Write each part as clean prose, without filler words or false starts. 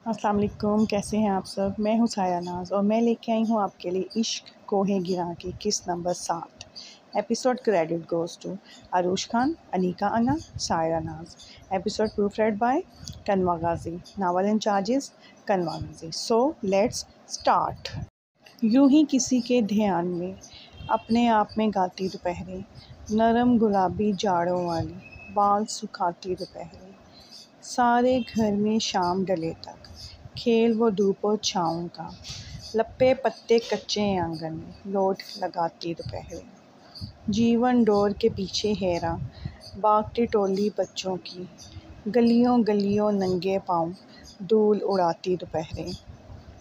अस्सलाम वालेकुम, कैसे हैं आप सब। मैं हूँ सायरा नाज और मैं लेके आई हूँ आपके लिए इश्क कोहे गिरां की किस्त number 7। Episode credit goes to Arush Khan, Anika Anna, Saira Naaz. Episode proof red bye कनवा गाजी। नावल इन चार्जेस कनवा गाजी। So let's start. यूं ही किसी के ध्यान में अपने आप में गाती दोपहरें, नरम गुलाबी जाड़ों वाली बाल सुखाती दोपहरें। सारे घर में शाम ढले तक खेल वो धूप और छाँव का, लपे पत्ते कच्चे आंगन में लोट लगाती दोपहरें। जीवन डोर के पीछे हेरा भागती टोली बच्चों की, गलियों गलियों नंगे पाँव धूल उड़ाती दोपहरें।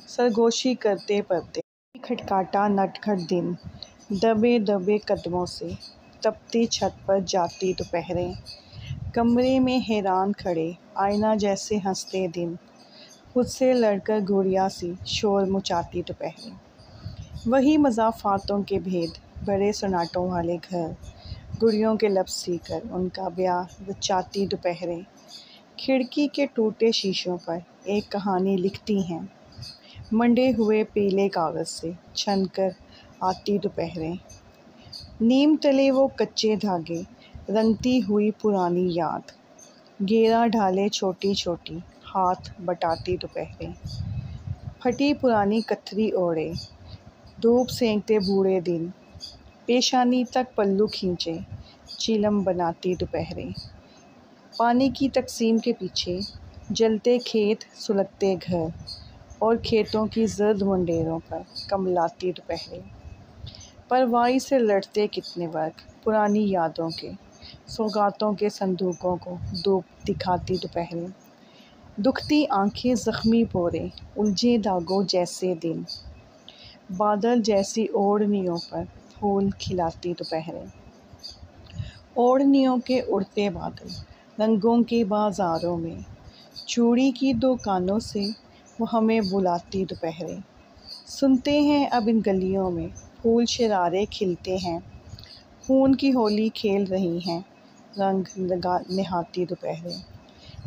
सरगोशी करते पर्दे खटकाटा नटखट दिन, दबे दबे कदमों से तपती छत पर जाती दोपहरें। कमरे में हैरान खड़े आईना जैसे हंसते दिन, खुद से लड़कर गुड़िया सी शोर मचाती दोपहरें। वही मज़ाफ़ातों के भेद बड़े सन्नाटों वाले घर, गुड़ियों के लब सीकर उनका ब्याह रचाती दोपहरें। खिड़की के टूटे शीशों पर एक कहानी लिखती हैं, मंडे हुए पीले कागज़ से छन कर आती दोपहरें। नीम तले वो कच्चे धागे रंगती हुई पुरानी याद, घेरा ढाले छोटी छोटी हाथ बटाती दोपहरें। फटी पुरानी कथरी ओढ़े धूप सेंकते बूढ़े दिन, पेशानी तक पल्लू खींचे चिलम बनाती दोपहरें। पानी की तकसीम के पीछे जलते खेत सुलगते घर और खेतों की जर्द मुंडेरों पर कमलाती दोपहरें। परवाई से लड़ते कितने वर्ग पुरानी यादों के, सौगातों के संदूकों को धूप दिखाती दोपहरें। दुखती आंखें ज़ख्मी पोरे उलझे दागों जैसे दिन, बादल जैसी ओढ़नियों पर फूल खिलाती दोपहरें। ओढ़नियों के उड़ते बादल रंगों के बाज़ारों में, चूड़ी की दुकानों से वो हमें बुलाती दोपहरें। सुनते हैं अब इन गलियों में फूल शरारे खिलते हैं, खून की होली खेल रही हैं रंग लगा निहाती दोपहरें।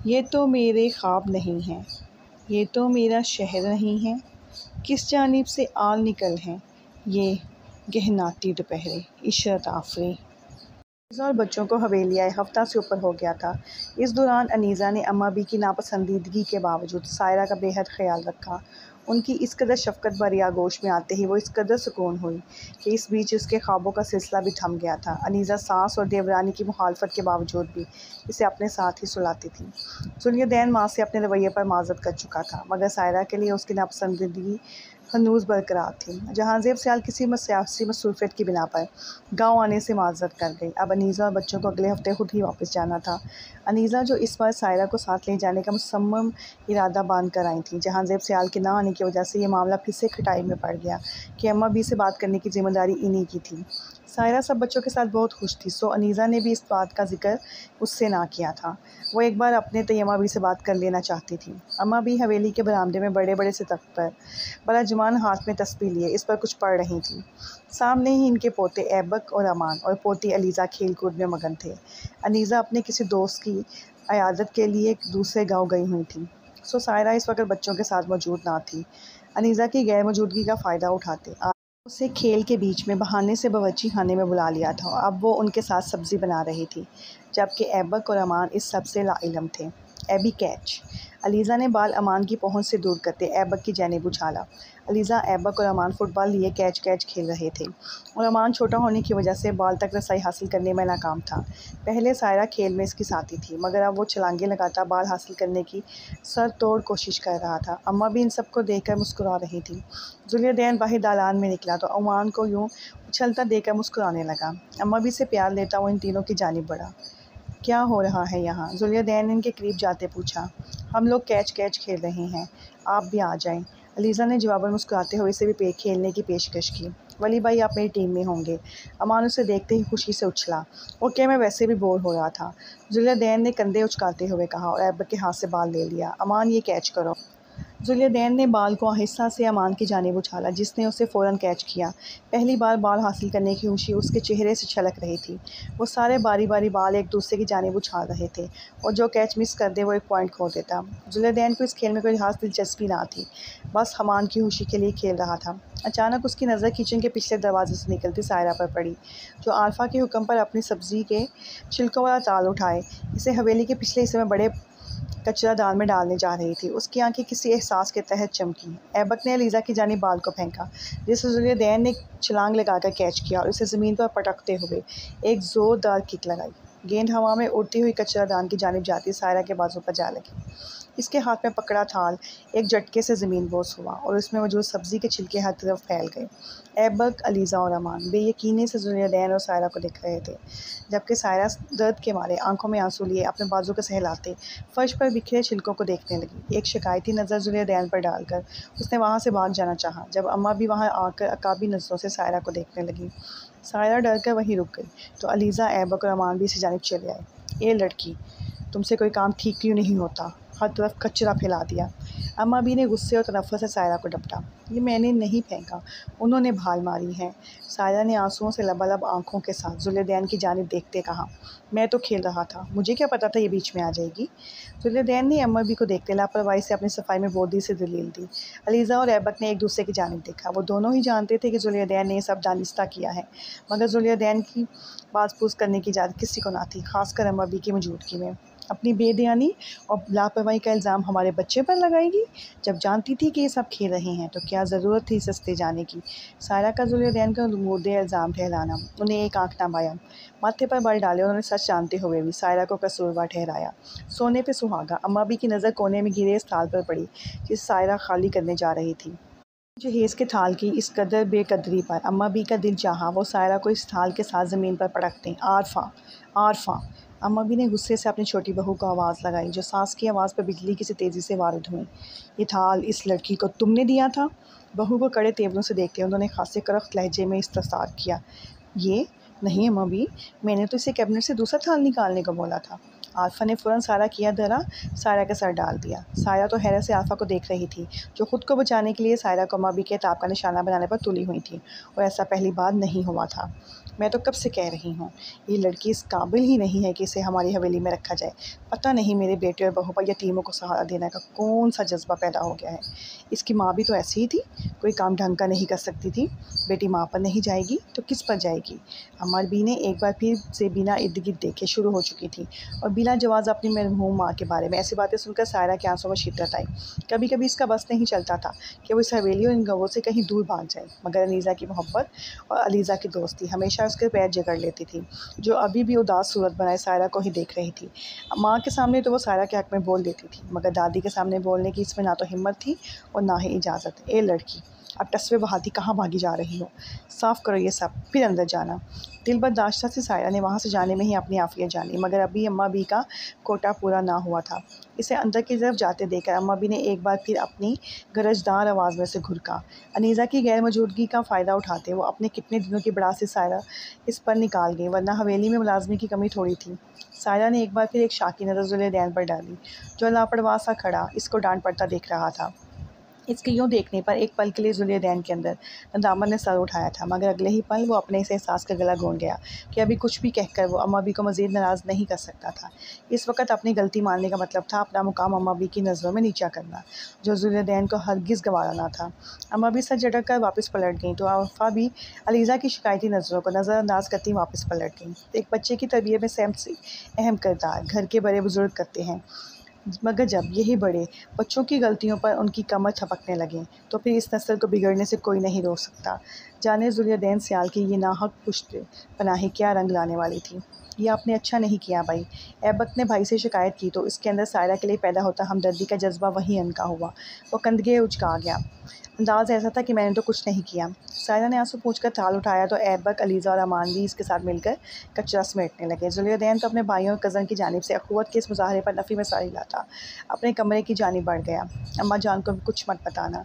ये तो मेरे ख्वाब नहीं हैं, ये तो मेरा शहर नहीं है, किस जानिब से आल निकल हैं ये गहनाती दोपहरें। इशरत आफरी। अनीज़ा और बच्चों को हवेली आए हफ्ता से ऊपर हो गया था। इस दौरान अनीज़ा ने अम्मा बी की नापसंदीदगी के बावजूद सायरा का बेहद ख्याल रखा। उनकी इस कदर शफ़क़त भरी आगोश में आते ही वो इस कदर सुकून हुई कि इस बीच उसके ख्वाबों का सिलसिला भी थम गया था। अनीज़ा सास और देवरानी की मुखालफत के बावजूद भी इसे अपने साथ ही सुलाती थी। ज़ुल्यदैन माँ से अपने रवैये पर माज़रत कर चुका था, मगर सायरा के लिए उसकी नापसंदीदगी हनूज़ बरकरार थी। जहांज़ेब सियाल किसी सियासी मसरूफ़ियत की बिना पर गाँव आने से माज़रत कर गई। अब अनीज़ा और बच्चों को अगले हफ्ते खुद ही वापस जाना था। अनीज़ा जो इस बार सायरा को साथ ले जाने का मुसम्मम इरादा बांध कर आई थी, जहांज़ेब सियाल के ना आने की वजह से ये मामला फिर से खटाई में पड़ गया कि अम्मा बी से बात करने की ज़िम्मेदारी इन्हीं की थी। सायरा सब बच्चों के साथ बहुत खुश थी, सो अनीज़ा ने भी इस बात का जिक्र उससे ना किया था। वो एक बार अपने तैयमा बी से बात कर लेना चाहती थी। अम्मा बी हवेली के बरामदे में बड़े बड़े से तख्त पर बड़ा जुबान हाथ में तस्बीह लिए इस पर कुछ पढ़ रही थी। सामने ही इनके पोते ऐबक और अमान और पोती अलीज़ा खेल कूद में मगन थे। अनीज़ा अपने किसी दोस्त की अयादत के लिए दूसरे गाँव गई हुई थी, सो सायरा इस वक्त बच्चों के साथ मौजूद ना थी। अनीज़ा की गैर मौजूदगी का फ़ायदा उठाते उसे खेल के बीच में बहाने से बावर्ची खाने में बुला लिया था। अब वो उनके साथ सब्ज़ी बना रही थी, जबकि ऐबक और अमान इस सब से लाइलम थे। AB catch. अलीज़ा ने बाल अमान की पहुंच से दूर करते ऐबक की जानिब उछाला। अलीज़ा, ऐबक और अमान फुटबॉल लिए कैच कैच खेल रहे थे और अमान छोटा होने की वजह से बाल तक रसाई हासिल करने में नाकाम था। पहले सायरा खेल में इसकी साथी थी, मगर अब वो छलांगे लगाता बाल हासिल करने की सर तोड़ कोशिश कर रहा था। अम्मा भी इन सबको देखकर मुस्कुरा रही थी। ज़ुल्यदैन बाहर दालान में निकला तो अमान को यूँ उछलता देखकर मुस्कुराने लगा। अम्मा भी से प्यार लेता वो इन तीनों की जानिब बढ़ा। क्या हो रहा है यहाँ? ज़ुल्यदैन ने इनके करीब जाते पूछा। हम लोग कैच कैच खेल रहे हैं, आप भी आ जाएं। अलीज़ा ने जवाबन मुस्कुराते हुए इसे भी खेलने की पेशकश की। वली भाई, आप मेरी टीम में होंगे। अमान उसे देखते ही खुशी से उछला। ओके, मैं वैसे भी बोर हो रहा था, ज़ुल्यदैन ने कंधे उचकाते हुए कहा और ऐबक के हाथ से बाल ले लिया। अमान, ये कैच करो। जुल्यदैन ने बाल को आहिस्ता से अमान की जानिब उछाला, जिसने उसे फ़ौरन कैच किया। पहली बार बाल हासिल करने की खुशी उसके चेहरे से छलक रही थी। वो सारे बारी बारी बाल एक दूसरे की जानिब उछाल रहे थे और जो कैच मिस कर दे वो एक पॉइंट खो देता। जुल्यदैन को इस खेल में कोई खास दिलचस्पी ना थी, बस अमान की खुशी के लिए खेल रहा था। अचानक उसकी नज़र किचन के पिछले दरवाजे से निकलती सायरा पर पड़ी, जो आल्फा के हुक्म पर अपनी सब्ज़ी के छिलकों वाला ताल उठाए इसे हवेली के पिछले हिस्से में बड़े कचरादान में डालने जा रही थी। उसकी आंखें किसी एहसास के तहत चमकी। ऐबक ने अलीज़ा की जानिब बाल को फेंका, जिसे जुल्यदैन ने छलांग लगाकर कैच किया और उसे ज़मीन पर पटकते हुए एक ज़ोरदार किक लगाई। गेंद हवा में उड़ती हुई कचरादान की जानिब जाती सायरा के बाजू पर जा लगी। इसके हाथ में पकड़ा थाल एक झटके से ज़मीन बोस हुआ और उसमें मौजूद सब्ज़ी के छिलके हर तरफ फैल गए। ऐबक, अलीज़ा और अमान बेयकीनी से जुल्यदैन और सायरा को देख रहे थे, जबकि सायरा दर्द के मारे आंखों में आंसू लिए अपने बाजू को सहलाते फर्श पर बिखरे छिलकों को देखने लगी। एक शिकायती नज़र जुल्यदैन पर डालकर उसने वहाँ से भाग जाना चाहा, जब अम्मा भी वहाँ आकर अकाबी नज़रों से सायरा को देखने लगी। सायरा डर कर वहीं रुक गई तो अलीज़ा, ऐबक और अमान भी इसी जानिब चले आए। ए लड़की, तुमसे कोई काम ठीक क्यों नहीं होता? हर तरफ कचरा फैला दिया। अम्मा भी ने गुस्से और तनफ़्फ़ुर से सायरा को डपटा। ये मैंने नहीं फेंका, उन्होंने भाल मारी है। सायरा ने आंसुओं से लबालब आंखों के साथ जुल्यदैन की जानिब देखते कहा, मैं तो खेल रहा था, मुझे क्या पता था ये बीच में आ जाएगी। जुल्यदैन ने अम्मा भी को देखते लापरवाही से अपनी सफाई में बोधी से दलील दी। अलीज़ा और ऐबक ने एक दूसरे की जानिब देखा। वो दोनों ही जानते थे कि जुल्यदैन ने ये सब दानिस्ता किया है, मगर जुल्यदैन की बात पूछ करने की इजाज़त किसी को ना थी, खासकर अम्मा भी की मौजूदगी में। अपनी बेदयानी और लापरवाही का इल्ज़ाम हमारे बच्चे पर लगाएगी, जब जानती थी कि ये सब खेल रहे हैं तो क्या ज़रूरत थी सस्ते जाने की। सायरा का जुल्यदैन का मुद्दे इल्ज़ाम ठहराना उन्हें एक आंख ना बाया। माथे पर बल डाले उन्होंने सच जानते हुए भी सायरा को कसूरवार ठहराया। सोने पे सुहागा। अम्मा भी की नज़र कोने में गिरे इस थाल पर पड़ी जिसे सायरा खाली करने जा रही थी। जहेज़ के थाल की इस कदर बेकदरी पर अम्मा बी का दिल चाहा वो सायरा को इस थाल के साथ ज़मीन पर पटक दें। आरफा, आरफा। अम्मा बी ने गुस्से से अपनी छोटी बहू को आवाज़ लगाई, जो सांस की आवाज़ पर बिजली की सी तेज़ी से वारिद हुई। ये थाल इस लड़की को तुमने दिया था? बहू को कड़े तेवरों से देखते उन्होंने खासे करख्त लहजे में इस्तफसार किया। ये नहीं अम्मा बी, मैंने तो इसे कैबिनेट से दूसरा थाल निकालने को बोला था। आल्फा ने फ़ौरन सायरा किया धरा सायरा के सर डाल दिया। सायरा तो हैरत से आल्फा को देख रही थी, जो खुद को बचाने के लिए सायरा को अम्मा बी के ताब का निशाना बनाने पर तुली हुई थी, और ऐसा पहली बार नहीं हुआ था। मैं तो कब से कह रही हूँ, ये लड़की इस काबिल ही नहीं है कि इसे हमारी हवेली में रखा जाए। पता नहीं मेरे बेटे और बहू पर यतीमों को सहारा देने का कौन सा जज्बा पैदा हो गया है। इसकी माँ भी तो ऐसी ही थी, कोई काम ढंग का नहीं कर सकती थी। बेटी माँ पर नहीं जाएगी तो किस पर जाएगी? अम्मा बी ने एक बार फिर से बिना इर्द गिर्द देखे शुरू हो चुकी थी और बिला जवाज़ अपनी मरहूम माँ के बारे में ऐसी बातें सुनकर सायरा के आंसुओं में शिद्दत आई। कभी कभी इसका बस नहीं चलता था कि वो इस हवेली और इन गवों से कहीं दूर भाग जाए, मगर अलीज़ा की मोहब्बत और अलीज़ा की दोस्ती हमेशा उसके पैर जकड़ लेती थी, जो अभी भी उदास सूरत बनाए सायरा को ही देख रही थी। माँ के सामने तो वो सायरा के हक़ में बोल देती थी, मगर दादी के सामने बोलने की इसमें ना तो हिम्मत थी और ना ही इजाज़त। ए लड़की, अब टसवे बहाती कहाँ भागी जा रही हो? साफ़ करो ये सब, फिर अंदर जाना। दिल बर्दाश्ता से सायरा ने वहाँ से जाने में ही अपनी आफियत जानी, मगर अभी अम्मा बी का कोटा पूरा ना हुआ था। इसे अंदर की तरफ जाते देखकर अम्मा बी ने एक बार फिर अपनी गरजदार आवाज़ में से घुरका। अनीज़ा की गैर मौजूदगी का फ़ायदा उठाते वो अपने कितने दिनों की बड़ासी सायरा इस पर निकाल गई, वरना हवेली में मुलाजमी की कमी थोड़ी थी। सायरा ने एक बार फिर एक शाकी नज़र जुल्यदैन पर डाली, जो लापरवाह सा खड़ा इसको डांट पड़ता देख रहा था। इसके यूँ देखने पर एक पल के लिए जुल्यदैन के अंदर नदामत ने सर उठाया था, मगर अगले ही पल वो अपने इस एहसास का गला घोंट गया कि अभी कुछ भी कहकर वो अम्मा बी को मज़ीद नाराज़ नहीं कर सकता था। इस वक्त अपनी गलती मानने का मतलब था अपना मुकाम अम्मा बी की नज़रों में नीचा करना, जो जुल्यदैन को हरगिज़ गवारा ना था। अम्मा बी सर झटक कर वापस पलट गई तो आल्फा भी अलीज़ा की शिकायती नज़रों को नज़रअंदाज करती वापस पलट गई। एक बच्चे की तरबियत में सबसे अहम किरदार घर के बड़े बुजुर्ग करते हैं, मगर जब यही बड़े बच्चों की गलतियों पर उनकी कमर थपकने लगें तो फिर इस नस्ल को बिगड़ने से कोई नहीं रोक सकता। जाने जुल्यदैन सियाल की ये नाहक पुश्त पनाही क्या रंग लाने वाली थी। ये आपने अच्छा नहीं किया भाई। ऐबक ने भाई से शिकायत की तो इसके अंदर सायरा के लिए पैदा होता हमदर्दी का जज्बा वहीं अनका हुआ। वो कंधे उचका गया। अंदाज़ ऐसा था कि मैंने तो कुछ नहीं किया। सायरा ने आंसू पोंछकर थाल उठाया तो ऐबक, अलीज़ा और अमान भी इसके साथ मिलकर कचरा समेटने लगे। जुल्यदैन तो अपने भाइयों और कज़न की जानिब से अखुवत के इस मुजाहरे पर नफ़ी में साहिला था। अपने कमरे की जानिब बढ़ गया। अम्मा जान को भी कुछ मत बताना।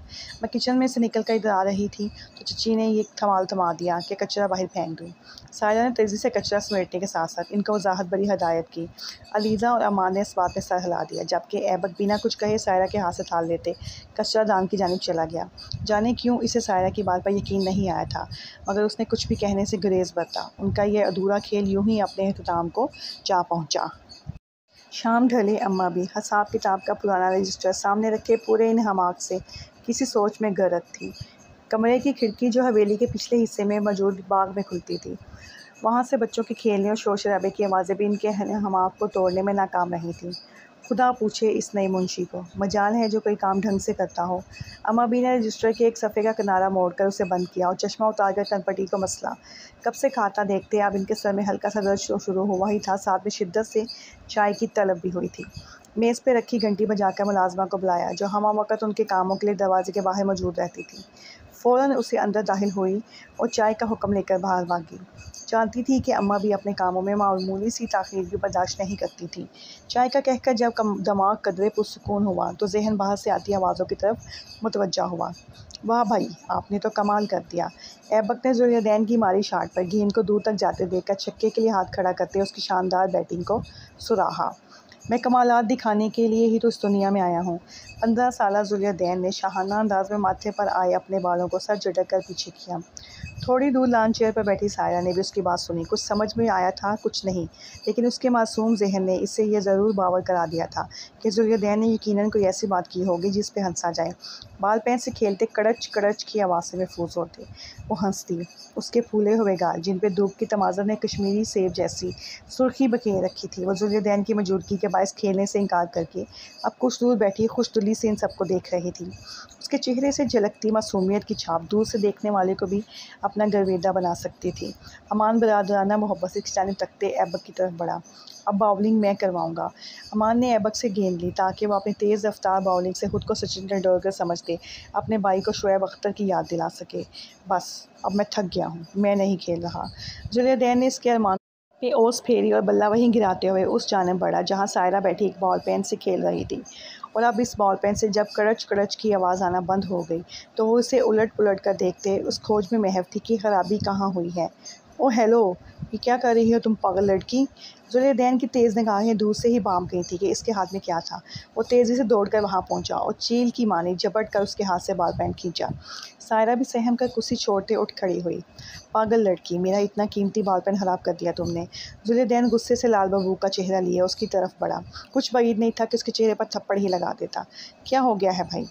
मैं किचन में से निकल कर इधर आ रही थी तो चची ने ये थमा दिया कि कचरा बाहर फेंक दूँ। सायरा ने तेज़ी से कचरा समेटने के साथ साथ तक इनको वजाहत भरी हदायत की। अलीज़ा और अमान ने इस बात में सर हिला दिया, जबकि ऐबक बिना कुछ कहे सायरा के हाथ से थाल लेते कचरा दान की जानिब चला गया। जाने क्यों इसे सायरा की बात पर यकीन नहीं आया था, मगर उसने कुछ भी कहने से गुरेज बरता। उनका यह अधूरा खेल यूं ही अपने अख्ताम को जा पहुँचा। शाम ढले, अम्मा भी हिसाब किताब का पुराना रजिस्टर सामने रखे पूरे इन हमाक से किसी सोच में गर्क थी। कमरे की खिड़की जो हवेली के पिछले हिस्से में मौजूद बाग में खुलती थी, वहाँ से बच्चों के खेलने और शोर शराबे की आवाज़ें भी इनके हमाक को तोड़ने में नाकाम रही थीं। खुदा पूछे इस नए मुंशी को, मजाल है जो कोई काम ढंग से करता हो। अम्मा बी ने रजिस्टर के एक सफ़े का किनारा मोड़कर उसे बंद किया और चश्मा उतारकर कनपटी को मसला। कब से खाता देखते अब इनके सर में हल्का सा दर्द शुरू हुआ ही था, साथ में शिद्दत से चाय की तलब भी हुई थी। मेज़ पे रखी घंटी बजाकर मुलाजमा को बुलाया, जो हमा वक़्त उनके कामों के लिए दरवाजे के बाहर मौजूद रहती थी। फ़ौरन उसे अंदर दाखिल हुई और चाय का हुक्म लेकर बाहर भागी। जानती थी कि अम्मा भी अपने कामों में मामूली सी ताख़ीर भी बर्दाश्त नहीं करती थी। चाय का कहकर जब दिमाग कदरे पुरसुकून हुआ तो जहन बाहर से आती आवाज़ों की तरफ मुतवज्जा हुआ। वाह भाई, आपने तो कमाल कर दिया। ऐबक ने ज़ुल्यदैन की मारी शाट पर गेंद को दूर तक जाते देखकर छक्के के लिए हाथ खड़ा करते उसकी शानदार बैटिंग को सराहा। मैं कमालात दिखाने के लिए ही तो इस दुनिया में आया हूँ। 15 साला ज़ुल्यदैन ने शाहाना अंदाज में माथे पर आए अपने बालों को सर झटक कर पीछे किया। थोड़ी दूर लान चेयर पर बैठी सायरा ने भी उसकी बात सुनी। कुछ समझ में आया था, कुछ नहीं, लेकिन उसके मासूम जहन ने इससे यह ज़रूर बावर करा दिया था कि ज़ुल्यदैन ने यकीनन कोई ऐसी बात की होगी जिस पे हंसा जाए। बाल पेन से खेलते कड़च कड़च की आवाज़ से महफूज होते। वो हंसती, उसके फूले हुए गाल जिन पे धूप की तमाज़र ने कश्मीरी सेब जैसी सुर्खी बखेर रखी थी, वो ज़ुल्यदैन की मौजूदगी के बायस खेलने से इनकार करके अब कुछ दूर बैठी खुशदिली से इन सबको देख रही थी। उसके चेहरे से झलकती मासूमियत की छाप दूर से देखने वाले को भी अपना गर्वेदा बना सकती थी। अमान बरादराना मोहब्बत से इसकी जानिब तकते ऐबक की तरफ बढ़ा। अब बाउलिंग मैं करवाऊंगा। अमान ने ऐबक से गेंद ली ताकि वह अपनी तेज़ रफ्तार बाउलिंग से खुद को सचिन तेंदुलकर समझते अपने भाई को शोएब अख्तर की याद दिला सके। बस अब मैं थक गया हूँ, मैं नहीं खेल रहा। ज़ुल्यदैन ने इसके अरमान पे ओस फेरी और बल्ला वहीं गिराते हुए उस जानिब बढ़ा जहाँ सायरा बैठी एक बॉल पेन से खेल रही थी। और अब इस बॉल पेन से जब कड़च कड़च की आवाज़ आना बंद हो गई तो वो उसे उलट पुलट कर देखते उस खोज में महव थी कि खराबी कहाँ हुई है। ओ हेलो, ये क्या कर रही हो तुम पागल लड़की? ज़ुल्यदैन की तेज़ निगाहें दूर से ही भांप गई थी कि इसके हाथ में क्या था। वो तेज़ी से दौड़कर वहाँ पहुँचा और चील की माने झपट कर उसके हाथ से बॉल पेन खींचा। सायरा भी सहम कर कुर्सी छोड़ते उठ खड़ी हुई। पागल लड़की, मेरा इतना कीमती बॉल पेन ख़राब कर दिया तुमने। ज़ुल्यदैन गुस्से से लाल बबूक का चेहरा लिए उसकी तरफ बढ़ा। कुछ बाद नहीं था कि उसके चेहरे पर थप्पड़ ही लगा देता। क्या हो गया है भाई?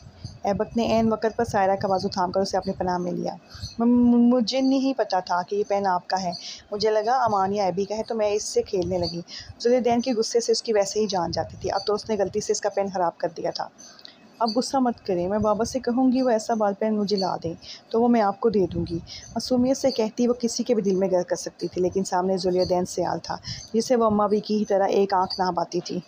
ऐबक ने ऐन वक़्त पर सायरा का बाजू थाम कर उसे अपने पनाह में लिया। मुझे नहीं पता था कि ये पेन आपका है। मुझे लगा अमान या ऐबी का है तो मैं इससे खेलने लगी। ज़ुल्यदैन के गुस्से से उसकी वैसे ही जान जाती थी। अब तो उसने गलती से इसका पेन ख़राब कर दिया था। अब गुस्सा मत करें, मैं बाबा से कहूँगी वो ऐसा बॉल पेन मुझे ला दें तो वो मैं आपको दे दूँगी। मासूमियत से कहती वो किसी के भी दिल में गर कर सकती थी, लेकिन सामने ज़ुल्यदैन सयाल था जिसे वो अम्मा भी की तरह एक आँख ना पाती थी।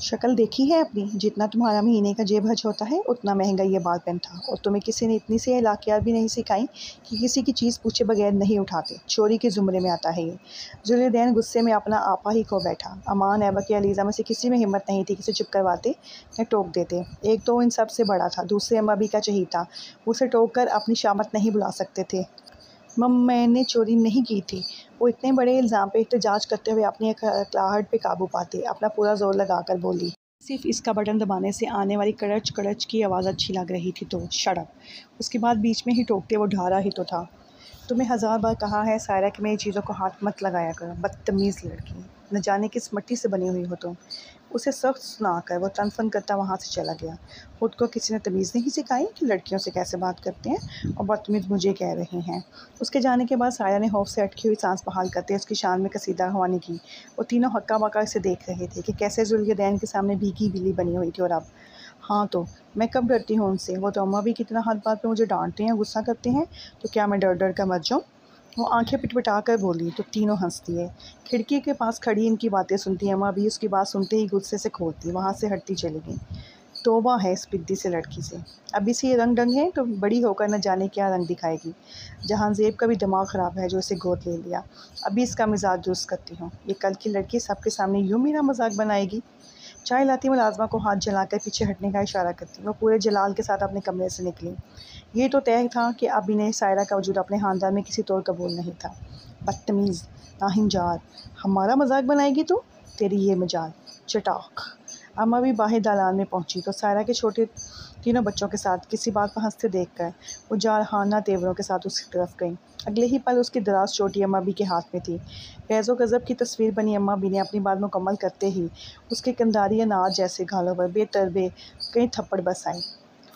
शक्ल देखी है अपनी? जितना तुम्हारा महीने का जेब हज होता है उतना महंगा ये बॉल पेन था। और तुम्हें किसी ने इतनी सी अखलाकियात भी नहीं सिखाई कि किसी की चीज़ पूछे बगैर नहीं उठाते। चोरी के ज़ुमरे में आता है ये। ज़ुल्यदैन गुस्से में अपना आपा ही खो बैठा। अमान, ऐबक या अलीज़ा में से किसी में हिम्मत नहीं थी कि इसे चुप करवाते या टोक देते। एक तो इन सब से बड़ा था, दूसरे अम्मा भी का चहीता। उसे टोक कर अपनी शामत नहीं बुला सकते थे। मैंने चोरी नहीं की थी। वो इतने बड़े इल्ज़ाम पे एहतजाज करते हुए अपनी अकड़ाहट पे काबू पाते अपना पूरा ज़ोर लगाकर बोली, सिर्फ इसका बटन दबाने से आने वाली कड़च कड़च की आवाज़ अच्छी लग रही थी तो शट। उसके बाद बीच में ही टोकते वो ढारा ही तो था। तुम्हें 1000 बार कहा है सायरा कि मेरी चीज़ों को हाथ मत लगाया करो, बदतमीज़ लड़की, न जाने किस मिट्टी से बनी हुई हो तुम। उसे सख्त सुनाकर वो तनफन करता वहाँ से चला गया। खुद को किसी ने तमीज़ नहीं सिखाई कि लड़कियों से कैसे बात करते हैं, और बदतमीज़ मुझे कह रहे हैं। उसके जाने के बाद सायरा ने खौफ से अटकी हुई सांस बहाल करते उसकी शान में कसीदा हवानी की। वो तीनों हक्का बक्का से देख रहे थे कि कैसे ज़ुल्यदैन के सामने भीगी बिल्ली बनी हुई थी। और अब हाँ, तो मैं कब डरती हूँ उनसे? वो तो अम्मा भी कितना हर बात पे मुझे डांटते हैं, गुस्सा करते हैं, तो क्या मैं डर डर कर मर जाऊँ? वो आंखें पिटपिटा कर बोली तो तीनों हंसती है। खिड़की के पास खड़ी इनकी बातें सुनती अम्मा भी उसकी बात सुनते ही गुस्से से खोलती वहाँ से हटती चली गई। तौबा है इस पिद्दी से लड़की से। अभी से ये रंग ढंग है तो बड़ी होकर न जाने क्या रंग दिखाएगी। जहांज़ेब का भी दिमाग ख़राब है जो इसे गोद ले लिया। अभी इसका मिजाज दुरुस्त करती हूँ। ये कल की लड़की सबके सामने यूँ मेरा मजाक बनाएगी। चाय लाती मुलाजमा को हाथ जलाकर पीछे हटने का इशारा करती वो पूरे जलाल के साथ अपने कमरे से निकली। ये तो तय था कि अब इन्हें सायरा का वजूद अपने ख़ानदान में किसी तौर कबूल नहीं था। बदतमीज़, नाहिंजार, हमारा मजाक बनाएगी तू, तेरी ये मजाल, चटाक। अम्मा भी बाहर दालान में पहुंची तो सायरा के छोटे तीनों बच्चों के साथ किसी बात पर हंसते देखकर वो जारहाना तेवरों के साथ उसकी तरफ गई। अगले ही पल उसकी दराज चोटी अम्मा बी के हाथ में थी। गैज़ो गज़ब की तस्वीर बनी अम्मा बी ने अपनी बात मुकम्मल करते ही उसके कंधारी अनाज जैसे गालों पर बेतरबे कई थप्पड़ बरस आए।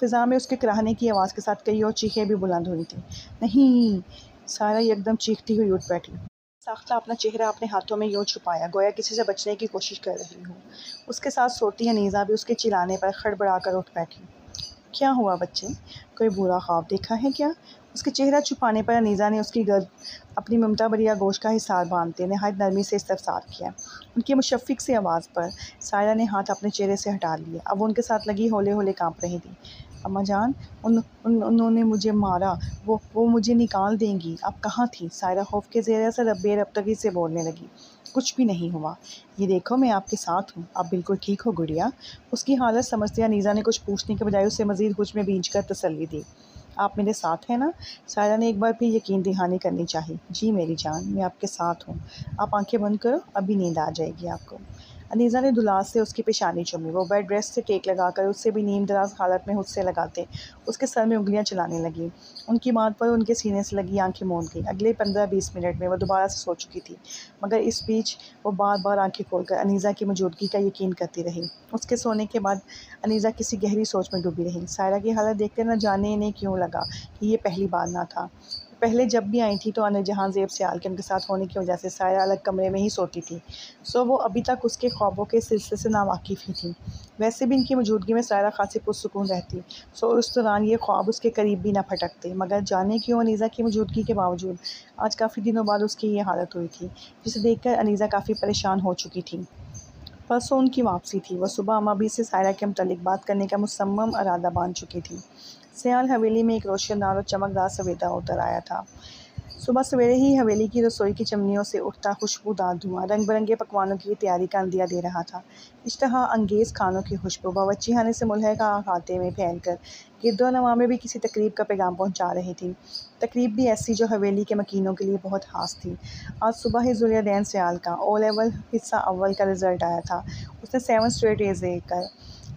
फिजा में उसके कराहने की आवाज़ के साथ कई और चीखें भी बुलंद हुई थीं। नहीं! सायरा एकदम चीखती हुई उठ बैठी। साख्ता अपना चेहरा अपने हाथों में यूँ छुपाया गोया किसी से बचने की कोशिश कर रही हो। उसके साथ सोती अनीज़ा भी उसके चिल्लाने पर खड़बड़ा कर उठ बैठी। क्या हुआ बच्चे, कोई बुरा ख्वाब देखा है क्या? उसके चेहरा छुपाने पर अनीज़ा ने उसकी गर्द अपनी ममता भरी आगोश का हिसार बांधते नहायत नरमी से इस्तफसार किया। उनकी मुशफ़िक़ सी आवाज़ पर सायरा ने हाथ अपने चेहरे से हटा लिए। अब वो उनके साथ लगी हौले हौले काँप रही थी। अम्मा जान, उन्होंने मुझे मारा, वो मुझे निकाल देंगी। अब कहाँ थी? सायरा खौफ के ज़ेर असर बेरब्तगी से बोलने लगी। कुछ भी नहीं हुआ, ये देखो मैं आपके साथ हूँ, आप बिल्कुल ठीक हो गुड़िया। उसकी हालत समझते अनीज़ा ने कुछ पूछने के बजाय उसे मज़ीद होश में भींच कर तसल्ली दी। आप मेरे साथ हैं ना? सायरा ने एक बार फिर यकीन दहानी करनी चाहिए। जी मेरी जान, मैं आपके साथ हूँ। आप आंखें बंद करो, अभी नींद आ जाएगी आपको। अनीज़ा ने दुलास से उसकी पेशानी चूमी। वो बेड रेस्ट से टेक लगाकर उससे भी नीम दराज हालत में हुस्से लगाते उसके सर में उंगलियां चलाने लगी। उनकी बात पर उनके सीने से लगी आंखें मूंद गईं। अगले 15-20 मिनट में वो दोबारा से सो चुकी थी, मगर इस बीच वो बार बार आंखें खोलकर अनीज़ा की मौजूदगी का यकीन करती रही। उसके सोने के बाद अनीज़ा किसी गहरी सोच में डूबी रही। सायरा की हालत देखकर न जाने इन्हें क्यों लगा कि ये पहली बार ना था। पहले जब भी आई थी तो जहाँ ज़ेब सियाल के उनके साथ होने की वजह से सायरा अलग कमरे में ही सोती थी, सो वो अभी तक उसके ख्वाबों के सिलसिले से नावाकिफ़ ही थी। वैसे भी इनकी मौजूदगी में सायरा खासी पुरसुकून रहती, सो उस दौरान ये ख्वाब उसके करीब भी ना फटकते। मगर जाने क्यों अनीज़ा की मौजूदगी के बावजूद आज काफ़ी दिनों बाद उसकी ये हालत हुई थी, जिसे देखकर अनीज़ा काफ़ी परेशान हो चुकी थी। परसों उनकी वापसी थी। वह सुबह अम्मा बी से सायरा के मुतालिक बात करने का मुसम्मम इरादा बांध चुकी थी। सियाल हवेली में एक रोशनदार और चमकदार सवेरा उतर आया था। सुबह सवेरे ही हवेली की रसोई की चिमनियों से उठता खुशबूदार धुआं रंग बिरंगे पकवानों की तैयारी का अंदिया दे रहा था। इश्तहा अंगेज़ खानों की खुशबू बावर्ची खाने से मुलहका खाते में फैलकर गिरदो नवा में भी किसी तकरीब का पैगाम पहुंचा रही थी। तकरीब भी ऐसी जो हवेली के मकीनों के लिए बहुत खास थी। आज सुबह ही ज़ुलिया सियाल का ओ लेवल हिस्सा अव्वल का रिज़ल्ट आया था। उसने 7 स्ट्रेट एज़ लेकर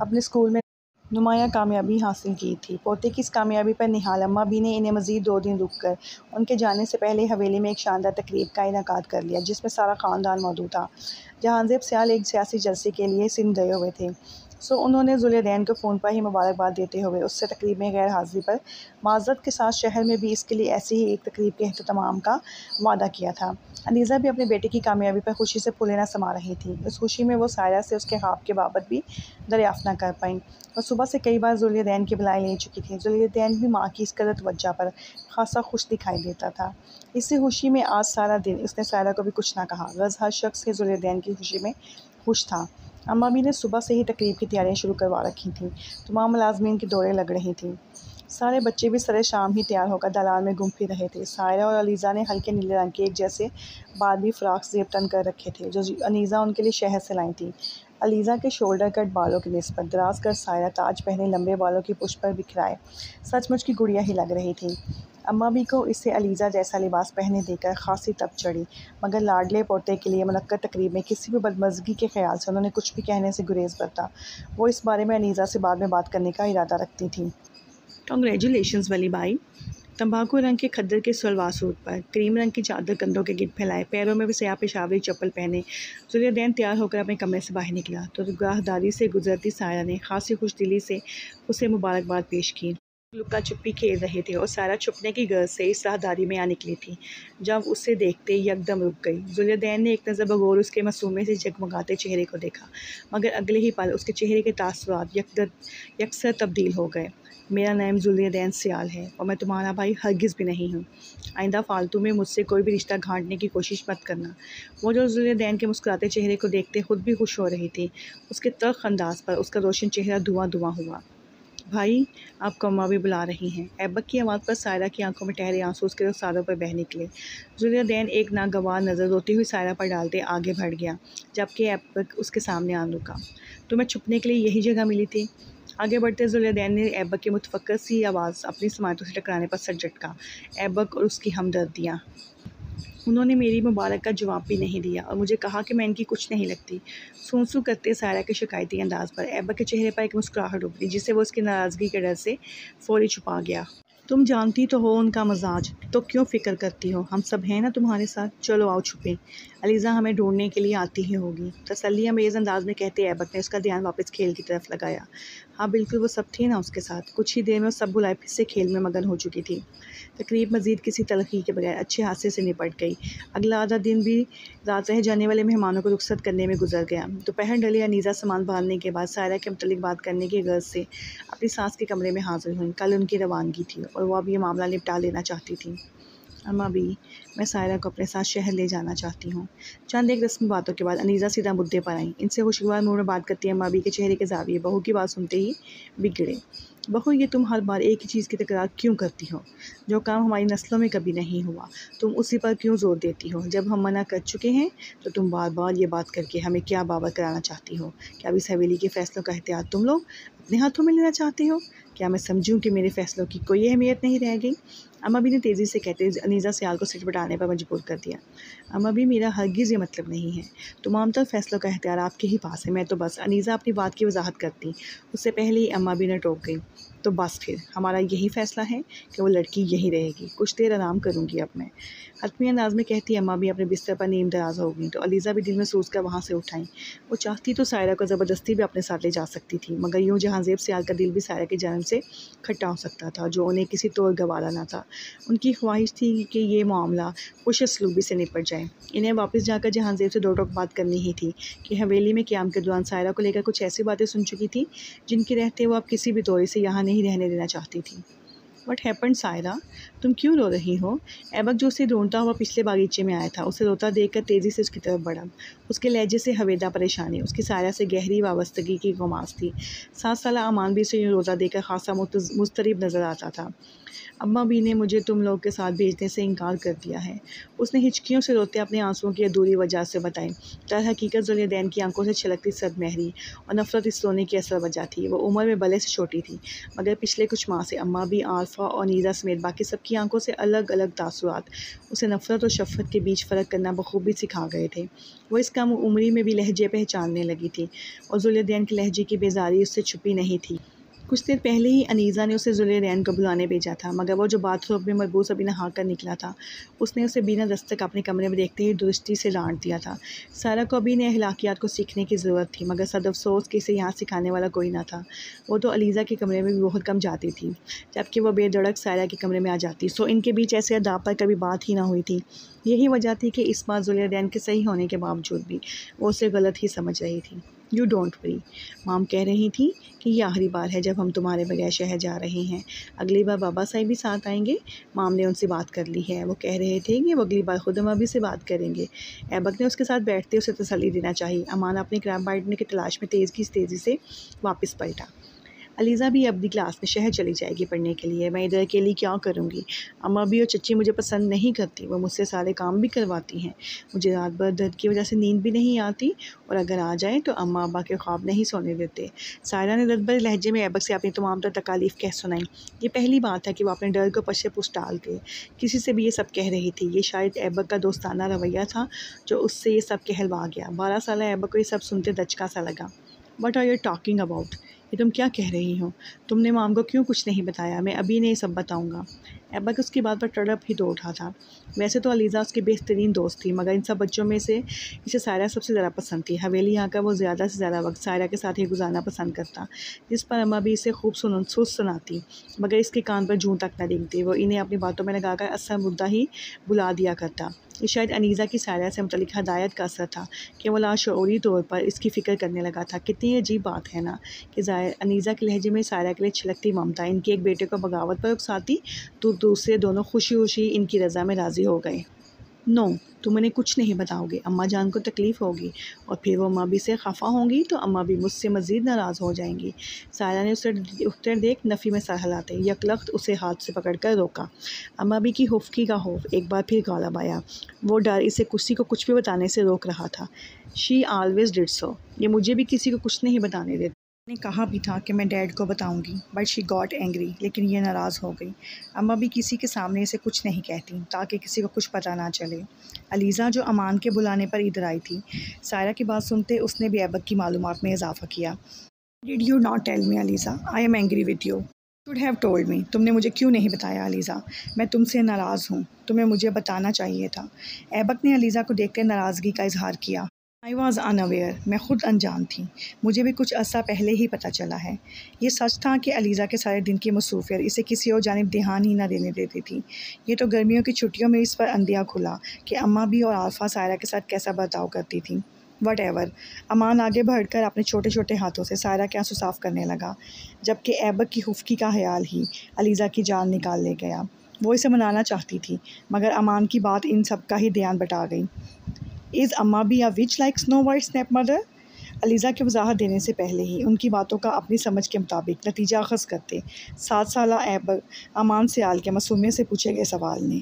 अपने स्कूल में नुमायाँ कामयाबी हासिल की थी। पोते की इस कामयाबी पर निहाल अम्मा बी ने इन्हें मज़ीद 2 दिन रुककर उनके जाने से पहले हवेली में एक शानदार तकरीब का इनेकाद कर लिया, जिसमें सारा ख़ानदान मौजूद था। जहांज़ेब सियाल एक सियासी जलसे के लिए सिंध गए हुए थे, सो उन्होंने ज़ुलिया को फ़ोन पर ही मुबारकबाद देते हुए उससे तकरीब में गैर हाज़िरी पर माज़रत के साथ शहर में भी इसके लिए ऐसी ही एक तकरीब के एहतमाम का वादा किया था। अनीज़ा भी अपने बेटे की कामयाबी पर खुशी से फूले न समा रही थी। इस खुशी में वो सायरा से उसके ख्वाब के बाबत भी दरियाफ़्त न कर पाई और सुबह से कई बार ज़ुलिया की बुलाई ले चुकी थी। ज़ुलिया भी माँ की इस कदर तवज्जो पर खासा खुश दिखाई देता था। इसी खुशी में आज सारा दिन उसने सायरा को भी कुछ ना कहा। गज़ हर शख्स के ज़ुलिया की खुशी में खुश था। अम्मा भी ने सुबह से ही तकरीब की तैयारियां शुरू करवा रखी थीं। तमाम मुलाज़मीन की दौड़ें लग रही थीं। सारे बच्चे भी सरे शाम ही तैयार होकर दालान में घूम फिर रहे थे। सायरा और अलीज़ा ने हल्के नीले रंग के एक जैसे बारबी फ्रॉक ज़ेब तन कर रखे थे, जो अनीज़ा उनके लिए शहर से लाई थी। अलीज़ा के शोल्डर कट बालों की निस्बत दराज कर सायरा ताज पहने लंबे बालों की पुष्ट पर बिखराए सचमुच की गुड़िया ही लग रही थी। अम्मा बी को इससे अलीज़ा जैसा लिबास पहने देकर खासी तब चढ़ी, मगर लाडले पोते के लिए मुनक्कद तकरीब में किसी भी बदमज़गी के ख्याल से उन्होंने कुछ भी कहने से गुरेज बरता। वो इस बारे में अनीज़ा से बाद में बात करने का इरादा रखती थी। कांग्रेचुलेशंस वली भाई। तंबाकू रंग के खद्दर के सलवार सूट पर क्रीम रंग की चादर कंधों के गिर्द फैलाए, पैरों में भी स्याह पेशावरी चप्पल पहने ज़ुलिया तैयार होकर अपने कमरे से बाहर निकला तो राहदारी से गुजरती सायरा ने खासी खुशदिली से उसे मुबारकबाद पेश की। लुका छुपी खेल रहे थे और सायरा छुपने की गर्ज से इस राहदारी में आ निकली थी। जब उसे देखते यकदम रुक गई। ज़ुलिया ने एक नज़र बगौर उसके मासूमे से जगमगाते चेहरे को देखा, मगर अगले ही पल उसके चेहरे के तासुरात यकसर तब्दील हो गए। मेरा नाम ज़ुलिया सियाल है और मैं तुम्हारा भाई हरगिज़ भी नहीं हूँ। आइंदा फालतू में मुझसे कोई भी रिश्ता गांठने की कोशिश मत करना। वो जो ज़ुलिया के मुस्कुराते चेहरे को देखते खुद भी खुश हो रही थी। उसके तल्ख़ अंदाज़ पर उसका रोशन चेहरा धुआं धुआं हुआ। भाई, आपको अम्मा भी बुला रही हैं। ऐबक की आवाज़ पर सायरा की आंखों में ठहरे आंसू उसके रुखसारों पर बह निकले। ज़ुलिया एक नागवार नज़र रोती हुई सायरा पर डालते आगे बढ़ गया, जबकि ऐबक उसके सामने आ रुका। तुम्हें छुपने के लिए यही जगह मिली थी? आगे बढ़ते ज़ुलिया ने ऐबक की मुतफक्कर सी आवाज़ अपनी समातों से टकराने पर सर झटका। ऐबक और उसकी हमदर्दियाँ। उन्होंने मेरी मुबारक का जवाब भी नहीं दिया और मुझे कहा कि मैं इनकी कुछ नहीं लगती। सूं करते सायरा के शिकायती अंदाज पर ऐबक के चेहरे पर एक मुस्कुराहट उभरी जिसे वो उसकी नाराज़गी के डर से फौरी छुपा गया। तुम जानती तो हो उनका मजाज, तो क्यों फ़िक्र करती हो? हम सब हैं ना तुम्हारे साथ। चलो आओ छुपें, अलीज़ा हमें ढूंढने के लिए आती ही होगी। तसल्लीअमेज़ अंदाज में कहते ऐबक ने उसका ध्यान वापस खेल की तरफ लगाया। हाँ बिल्कुल, वो सब थे ना उसके साथ। कुछ ही देर में वो सब भुलाए फिर से खेल में मगन हो चुकी थी। तकरीब मज़ीद किसी तलख़ी के बगैर अच्छे हादसे से निपट गई। अगला आधा दिन भी रात रह जाने वाले मेहमानों को रुखसत करने में गुजर गया। दोपहर डले अनीज़ा सामान बांधने के बाद सायरा के मुतल्लिक़ बात करने की गर्ज से अपनी सास के कमरे में हाज़िर हुई। कल उनकी रवानगी थी और वो अब ये मामला निपटा लेना चाहती थी। अम्मा भी, मैं सायरा को अपने साथ शहर ले जाना चाहती हूँ। चंद एक रस्मी बातों के बाद अनीज़ा सीधा मुद्दे पर आई। इनसे खुशगवार मुँह में बात करती अम्मा भी के चेहरे के ज़ाविये बहू की बात सुनते ही बिगड़े। बहू, ये तुम हर बार एक ही चीज़ की तकरार क्यों करती हो? जो काम हमारी नस्लों में कभी नहीं हुआ, तुम उसी पर क्यों ज़ोर देती हो? जब हम मना कर चुके हैं तो तुम बार बार ये बात करके हमें क्या बावर कराना चाहती हो? क्या अब इस हवेली के फ़ैसलों का इख्तियार तुम लोग अपने हाथों में लेना चाहती हो? क्या मैं समझूं कि मेरे फ़ैसलों की कोई अहमियत नहीं रह गई? अम्मा भी ने तेज़ी से कहते अनीज़ा सियाल को सिर पटाने पर मजबूर कर दिया। अम्मा भी, मेरा हरगिज़ ये मतलब नहीं है। तमाम तर फ़ैसलों का इख्तियार आपके ही पास है। मैं तो बस अनीज़ा अपनी बात की वजाहत करती, उससे पहले ही अम्मा भी ने टोक गई। तो बस फिर हमारा यही फ़ैसला है कि वो लड़की यहीं रहेगी। कुछ देर आराम करूँगी अब मैं। हतमी अंदाज में कहती अम्मा भी अपने बिस्तर पर नींद दराज हो गई तो अलीज़ा भी दिल में सोच कर वहाँ से उठाई। वो चाहती तो सायरा को ज़बरदस्ती भी अपने साथ ले जा सकती थी, मगर यूँ जहांज़ेब सियाल का दिल भी सायरा के जन्म से खट्टा हो सकता था, जो उन्हें किसी तौर गवारा ना था। उनकी ख्वाहिश थी कि ये मामला खुश सलूबी से निपट जाए। इन्हें वापस जाकर जहांज़ेब से दो टोक बात करनी ही थी कि हवेली में क़याम के दौरान सायरा को लेकर कुछ ऐसी बातें सुन चुकी थी जिनके रहते वो अब किसी भी तौर से यहाँ नहीं रहने देना चाहती थी। व्हाट हैपेंड सायरा, तुम क्यों रो रही हो? ऐबक जो उसे ढूंढता हुआ पिछले बागीचे में आया था, उसे रोता देखकर तेज़ी से उसकी तरफ बढ़ा। उसके लहजे से हवेदा परेशानी, उसकी सायरा से गहरी वाबस्तगी की गुमास थी। 7 साला अमान भी उसे यूँ रोता देखकर खासा मुस्तरिब नज़र आता था। अम्मा भी ने मुझे तुम लोग के साथ भेजने से इनकार कर दिया है, उसने हिचकियों से रोते अपने आंसुओं की अधूरी वजह से बताई। दरहकीकत ज़ुलैदैन की आंखों से छलकती सदमहरी और नफ़रत इस रोने की असल वजह थी। वो उम्र में भले से छोटी थी, मगर पिछले कुछ माह से अम्मा भी, आरफा और नीरा समेत बाकी सबकी आंखों से अलग अलग तासुरात उसे नफ़रत और शफ़क़त के बीच फ़र्क करना बखूबी सिखा गए थे। वो इस कम उम्री में भी लहजे पहचानने लगी थी और ज़ुलैदैन की लहजे की बेजारी उससे छुपी नहीं थी। कुछ देर पहले ही अनीज़ा ने उसे ज़ुलैदैन को बुलाने भेजा था, मगर वो जो बाथरूम में मलबूस अभी नहा कर निकला था, उसने उसे बिना दस्तक अपने कमरे में देखते ही दुरुस्ती से डांट दिया था। सारा को अभी ने अखलाकियात को सीखने की ज़रूरत थी, मगर सद अफसोस कि इसे यहाँ सिखाने वाला कोई ना था। वो तो अलीज़ा के कमरे में भी बहुत कम जाती थी, जबकि वह बेधड़क सायरा के कमरे में आ जाती। सो इनके बीच ऐसे अदाब पर कभी बात ही ना हुई थी। यही वजह थी कि इस बार ज़ुलैदैन के सही होने के बावजूद भी वो उसे गलत ही समझ रही थी। यू डोंट वरी, माम कह रही थी कि ये आखिरी बार है जब हम तुम्हारे बगैर शहर जा रहे हैं। अगली बार बाबा साहब भी साथ आएंगे। माम ने उनसे बात कर ली है, वो कह रहे थे कि वो अगली बार खुद अम्मा भी से बात करेंगे। ऐबक ने उसके साथ बैठते उसे तसल्ली देना चाहिए। अमान अपने क्रैब बांटने की तलाश में तेज़ी से वापस पलटा। अलीज़ा भी अपनी क्लास में शहर चली जाएगी पढ़ने के लिए। मैं इधर अकेली क्या करूँगी? अम्मा भी और चच्ची मुझे पसंद नहीं करती, वो मुझसे सारे काम भी करवाती हैं। मुझे रात भर दर्द की वजह से नींद भी नहीं आती और अगर आ जाए तो अम्मा अब्बा के ख्वाब नहीं सोने देते। सायरा ने रद्द भरे लहजे में ऐबक से अपनी तमाम तर तकालीफ कह सुनाई। ये पहली बात है कि वो अपने डर को पश्चे पुश डाल के किसी से भी ये सब कह रही थी। ये शायद ऐबक का दोस्ताना रवैया था जो उससे ये सब कहलवा गया। 12 साल ऐबक को ये सब सुनते दचका सा लगा। What are you talking about? ये तुम क्या कह रही हो? तुमने माम को क्यों कुछ नहीं बताया? मैं अभी नहीं सब बताऊंगा। ऐबक उसकी बात पर तड़प ही तो उठा था। वैसे तो अलीज़ा उसकी बेहतरीन दोस्त थी, मगर इन सब बच्चों में से इसे सायरा सबसे ज़्यादा पसंद थी। हवेली आकर वो ज़्यादा से ज़्यादा वक्त सायरा के साथ ही गुजारना पसंद करता, जिस पर अम्मा भी इसे खूब सुनाती, मगर इसके कान पर जूं तक न दिखती। वो इन्हें अपनी बातों में लगाकर असल मुद्दा ही बुला दिया करता। ये शायद अनीज़ा की सायरा से मुतल्लिक़ हदायत का असर था कि वो लाशऊरी तौर पर इसकी फ़िक्र करने लगा था। कितनी अजीब बात है ना कि अनीज़ा के लहजे में सायरा के लिए छलकती ममता इनके एक बेटे को बगावत पर उकसाती तो दूसरे दोनों खुशी खुशी इनकी रज़ा में राज़ी हो गए। नो, तुम उन्हें कुछ नहीं बताओगे। अम्मा जान को तकलीफ़ होगी और फिर वो अम्मा भी से खफा होंगी तो अम्मा भी मुझसे मज़ीद नाराज़ हो जाएंगी। सायरा ने उसे उत्तर देख नफ़ी में सर हिलाते यकलख्त उसे हाथ से पकड़कर रोका। अम्मा भी की हुफ्की का खौफ एक बार फिर गालब आया। वो डर इसे किसी को कुछ भी बताने से रोक रहा था। शी ऑलवेज़ डिड सो, ये मुझे भी किसी को कुछ नहीं बताने देती। ने कहा भी था कि मैं डैड को बताऊंगी, बट शी गॉट एंग्री, लेकिन ये नाराज़ हो गई। अम्मा भी किसी के सामने इसे कुछ नहीं कहती ताकि किसी को कुछ पता ना चले। अलीज़ा जो अमान के बुलाने पर इधर आई थी, सायरा की बात सुनते उसने भी ऐबक की मालूमात में इजाफ़ा किया। Did you not tell me Aliza, I am angry with you. Should have told me, तुमने मुझे क्यों नहीं बताया अलीज़ा, मैं तुमसे नाराज़ हूँ, तुम्हें मुझे बताना चाहिए था। ऐबक ने अलीज़ा को देखकर नाराज़गी का इजहार किया। आई वॉज़ अनअवेयर, मैं ख़ुद अनजान थी, मुझे भी कुछ अर्सा पहले ही पता चला है। ये सच था कि अलीज़ा के सारे दिन की मसरूफियत इसे किसी और जानिब ध्यान ही ना देने देती थी। ये तो गर्मियों की छुट्टियों में इस पर अंदिया खुला कि अम्मा भी और आल्फा सायरा के साथ कैसा बर्ताव करती थी। What ever. अमान आगे बढ़कर अपने छोटे छोटे हाथों से सायरा के आंसू साफ़ करने लगा, जबकि ऐबक की खुफकी का ख्याल ही अलीज़ा की जान निकाल ले गया। वो इसे मनाना चाहती थी, मगर अमान की बात इन सब का ही ध्यान बटा गई। इज़ अम्मा be a which like snow white snap mother? Aliza की वजाहत देने से पहले ही उनकी बातों का अपनी समझ के मुताबिक नतीजा अखज़ करते 7 साला ऐबक अमान सियाल के मासूमियत से पूछे गए सवाल ने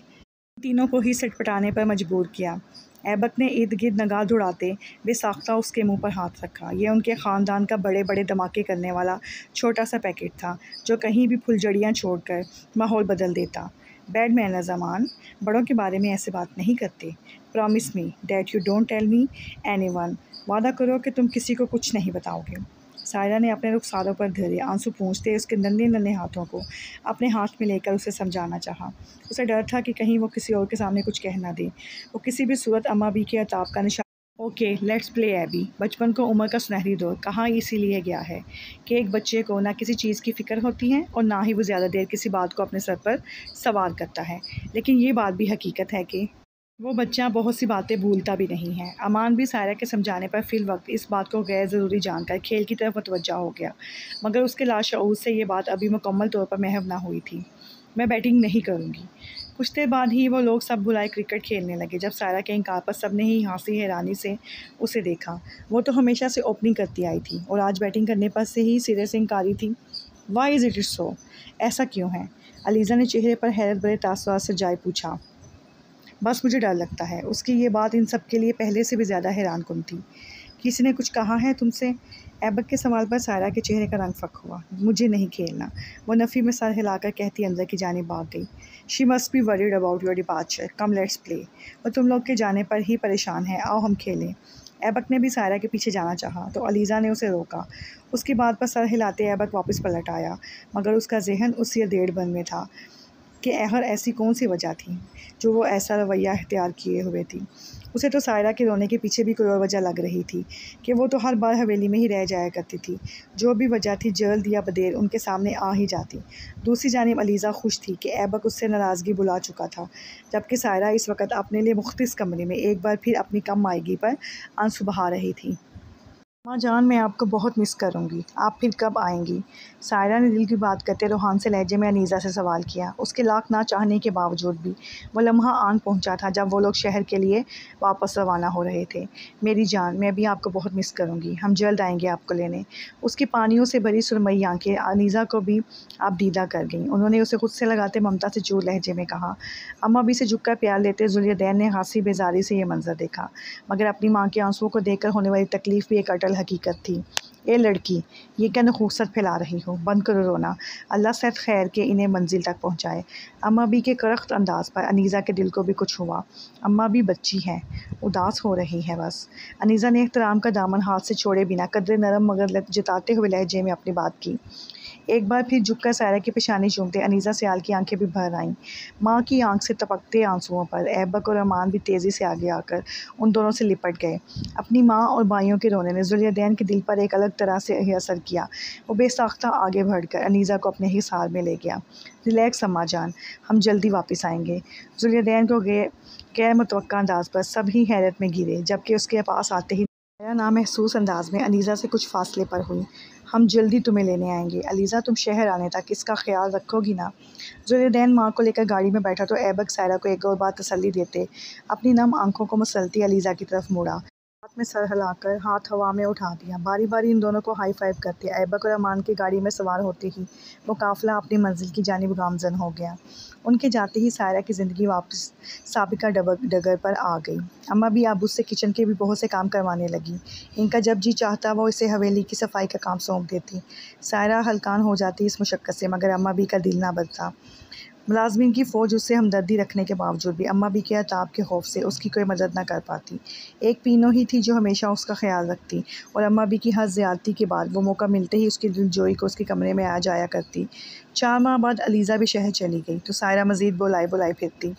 तीनों को ही सटपटाने पर मजबूर किया। ऐबक ने इर्द गिर्द नगाह दौड़ाते बेसाख्ता उसके मुंह पर हाथ रखा। यह उनके ख़ानदान का बड़े बड़े धमाके करने वाला छोटा सा पैकेट था, जो कहीं भी फुलझड़ियाँ छोड़कर माहौल बदल देता। बैड मैनर्स अमान, बड़ों के बारे में ऐसे बात नहीं करते। Promise me that you don't tell me anyone, वादा करो कि तुम किसी को कुछ नहीं बताओगे। सायरा ने अपने रुखसारों पर धरे आंसू पोंछते उसके नन्हे नन्हे हाथों को अपने हाथ में लेकर उसे समझाना चाहा। उसे डर था कि कहीं वो किसी और के सामने कुछ कह ना दे। वो किसी भी सूरत अम्मा बी के अताब का निशान। Okay let's play A B. बचपन को उम्र का सुनहरी दौर कहाँ इसीलिए गया है कि एक बच्चे को ना किसी चीज़ की फ़िक्र होती है और ना ही वो ज़्यादा देर किसी बात को अपने सर पर सवार करता है। लेकिन ये बात भी हकीकत है कि वो बच्चा बहुत सी बातें भूलता भी नहीं है। अमान भी सायरा के समझाने पर फ़िल वक्त इस बात को गैर ज़रूरी जानकर खेल की तरफ मुतवज्जा हो गया, मगर उसके लाशऊर से ये बात अभी मुकम्मल तौर पर महव ना हुई थी। मैं बैटिंग नहीं करूँगी। कुछ देर बाद ही वो लोग सब बुलाए क्रिकेट खेलने लगे। जब सायरा के इनकार पर सब ने ही हंसी हैरानी से उसे देखा। वो तो हमेशा से ओपनिंग करती आई थी और आज बैटिंग करने पर से ही सिरे से इनकारी थी। वाई इज़ इट सो, ऐसा क्यों है? अलीज़ा ने चेहरे पर हैरत भरे तासुरात से जाए पूछा। बस मुझे डर लगता है। उसकी ये बात इन सब के लिए पहले से भी ज़्यादा हैरान कुन थी। किसी ने कुछ कहा है तुमसे? ऐबक के सवाल पर सायरा के चेहरे का रंग फक हुआ। मुझे नहीं खेलना, वो नफ़ी में सर हिलाकर कहती अंदर की जानिब भाग गई। She must be worried about your departure, come let's play. वो तुम लोग के जाने पर ही परेशान है, आओ हम खेलें। ऐबक ने भी सायरा के पीछे जाना चाहा तो अलीज़ा ने उसे रोका। उसकी बात पर सर हिलाते ऐबक वापस पलट आया, मगर उसका जहन उसी अधेड़बन में था कि आहर ऐसी कौन सी वजह थी जो वो ऐसा रवैया इख्तियार किए हुए थी। उसे तो सायरा के रोने के पीछे भी कोई और वजह लग रही थी कि वो तो हर बार हवेली में ही रह जाया करती थी। जो भी वजह थी जल्द या बदेर उनके सामने आ ही जाती। दूसरी जानिब अलीज़ा खुश थी कि ऐबक उससे नाराज़गी बुला चुका था, जबकि सायरा इस वक्त अपने लिए मुख्तस कमरे में एक बार फिर अपनी कम मायगी पर आंसू बहा रही थी। माँ जान, मैं आपको बहुत मिस करूँगी, आप फिर कब आएंगी? सायरा ने दिल की बात करते रूहान से लहजे में अनीज़ा से सवाल किया। उसके लाख ना चाहने के बावजूद भी वो लम्हा आन पहुँचा था जब वो लोग शहर के लिए वापस रवाना हो रहे थे। मेरी जान, मैं भी आपको बहुत मिस करूँगी, हम जल्द आएंगे आपको लेने। उसकी पानियों से भरी सुरमई आंखें अनीज़ा को भी आप दीदा कर गईं। उन्होंने उसे खुद से लगाते ममता से चूर लहजे में कहा। अम्मा भी से झुककर प्यार लेते जुलियदैन ने हंसी बेजारी से ये मंजर देखा, मगर अपनी माँ के आंसुओं को देखकर होने वाली तकलीफ़ भी एक अटल हकीकत थी। ए लड़की, ये क्या नखूसत फैला रही हो, बंद करो रोना, अल्लाह सेहत खैर के इन्हें मंजिल तक पहुँचाए। अम्मा भी के करख्त अंदाज पर अनीज़ा के दिल को भी कुछ हुआ। अम्मा भी बच्ची हैं, उदास हो रही हैं बस। अनीज़ा ने एहतराम का दामन हाथ से छोड़े बिना कदरे नरम मगर जताते हुए लहजे में अपनी बात की। एक बार फिर झुककर सायरा की पेशानी चूमते अनीज़ा सियाल की आंखें भी भर आईं। माँ की आंख से टपकते आंसुओं पर ऐबक और अमान भी तेज़ी से आगे आकर उन दोनों से लिपट गए। अपनी माँ और भाइयों के रोने ने जुलियदैन के दिल पर एक अलग तरह से असर किया। वो बेसाख्ता आगे बढ़कर अनीज़ा को अपने हिसार में ले गया। रिलैक्स अम्मा जान, हम जल्दी वापस आएंगे। जुलियदैन को गैर मुतवक्का अंदाज पर सब ही हैरत में गिरे, जबकि उसके पास आते ही मेरा नामहसूस अंदाज में अनीज़ा से कुछ फासले पर हुई। हम जल्दी तुम्हें लेने आएंगे अलीज़ा, तुम शहर आने तक इसका ख्याल रखोगी ना? जुलियदैन माँ को लेकर गाड़ी में बैठा तो ऐबक सायरा को एक और बात तसल्ली देते अपनी नम आंखों को मसलती अलीज़ा की तरफ मुड़ा। बात में सर हिलाकर हाथ हवा में उठा दिया। बारी बारी इन दोनों को हाई फाइव करते ऐबक और अमान की गाड़ी में सवार होते ही वो काफ़िला अपनी मंजिल की जानिब गामज़न हो गया। उनके जाते ही सायरा की ज़िंदगी वापस साबिका डगर पर आ गई। अम्मा भी अब उससे किचन के भी बहुत से काम करवाने लगी। इनका जब जी चाहता वो इसे हवेली की सफाई का काम सौंप देती। सायरा हलकान हो जाती इस मुशक्क़त से, मगर अम्मा भी का दिल ना बदला। मुलाज़मिन की फ़ौज उससे हमदर्दी रखने के बावजूद भी अम्मा भी के अताब के खौफ से उसकी कोई मदद न कर पाती। एक पीनो ही थी जो हमेशा उसका ख्याल रखती, और अम्मा भी की हर ज़्यादती के बाद वो मौका मिलते ही उसकी दिलजोई को उसके कमरे में आ जाया करती। 4 माह बाद अलीज़ा भी शहर चली गई तो सायरा मज़ीद बुलाई फिरती।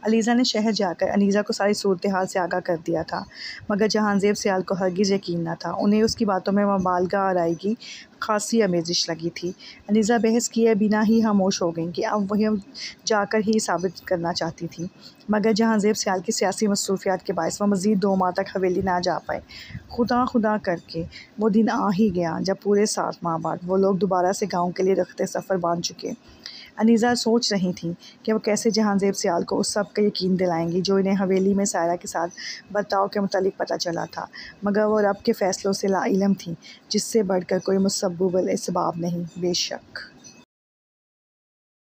अलीज़ा ने शहर जाकर अनीज़ा को सारी सूरत हाल से आगाह कर दिया था, मगर जहांज़ेब सियाल को हरगिज़ यकीन न था। उन्हें उसकी बातों में मुबालगा आरायगी ख़ासी आमेज़िश लगी थी। अनीज़ा बहस किए बिना ही खामोश हो गई कि अब वह जाकर ही साबित करना चाहती थी, मगर जहांज़ेब सियाल की सियासी मसरूफ़ियात के बायस वह मज़ीद 2 माह तक हवेली ना जा पाए। खुदा करके वो दिन आ ही गया जब पूरे 7 माह बाद वो लोग दोबारा से गाँव के लिए रखते सफ़र बांध चुके। अनीज़ा सोच रही थी कि वो कैसे जहांज़ेब सियाल को उस सब का यकीन दिलाएंगी जो इन्हें हवेली में सायरा के साथ बर्ताव के मुतालिक पता चला था, मगर वो रब के फ़ैसलों से लाइलम थी, जिससे बढ़कर कोई मुसब्बिबुल असबाब नहीं। बेशक